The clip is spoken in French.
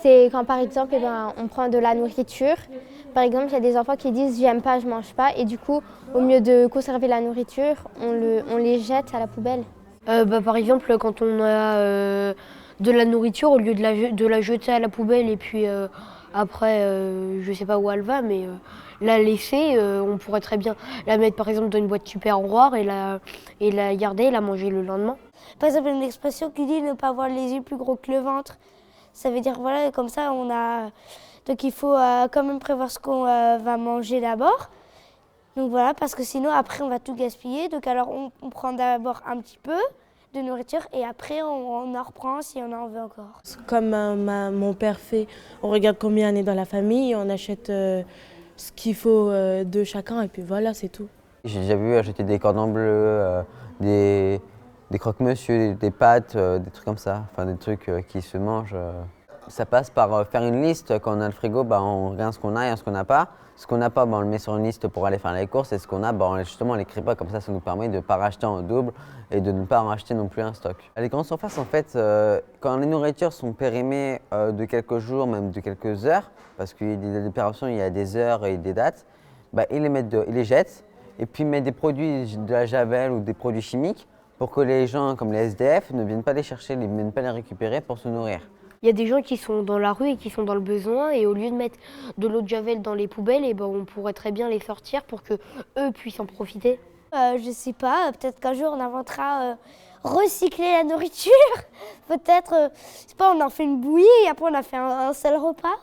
C'est quand par exemple on prend de la nourriture. Par exemple, il y a des enfants qui disent j'aime pas, je mange pas et du coup au lieu de conserver la nourriture, on les jette à la poubelle. Par exemple, quand on a de la nourriture, au lieu de la jeter à la poubelle et puis après, je sais pas où elle va, mais la laisser, on pourrait très bien la mettre par exemple dans une boîte tupperware et la garder et la manger le lendemain. Par exemple, une expression qui dit ne pas avoir les yeux plus gros que le ventre. Ça veut dire, voilà, comme ça, donc il faut quand même prévoir ce qu'on va manger d'abord. Donc voilà, parce que sinon, après, on va tout gaspiller. Donc alors, on prend d'abord un petit peu de nourriture et après, on en reprend si on en veut encore. Comme mon père fait, on regarde combien on est dans la famille, on achète ce qu'il faut de chacun et puis voilà, c'est tout. J'ai déjà vu acheter des cordons bleus, des croque-monsieur, des pâtes, des trucs comme ça, enfin des trucs qui se mangent. Ça passe par faire une liste. Quand on a le frigo, on regarde ce qu'on a et ce qu'on n'a pas. Ce qu'on n'a pas, on le met sur une liste pour aller faire les courses. Et ce qu'on a, justement, on ne l'écrit pas. Comme ça nous permet de ne pas racheter en double et de ne pas en racheter non plus un stock. Les grandes surfaces, en fait, quand les nourritures sont périmées de quelques jours, même de quelques heures, parce qu'il y a des opérations, il y a des heures et des dates, ils les jettent et puis mettent des produits de la javel ou des produits chimiques pour que les gens, comme les SDF, ne viennent pas les chercher, ne viennent pas les récupérer pour se nourrir. Il y a des gens qui sont dans la rue et qui sont dans le besoin et au lieu de mettre de l'eau de javel dans les poubelles, on pourrait très bien les sortir pour que eux puissent en profiter. Je sais pas, peut-être qu'un jour on inventera recycler la nourriture. Peut-être, je sais pas, on en fait une bouillie et après on a fait un seul repas.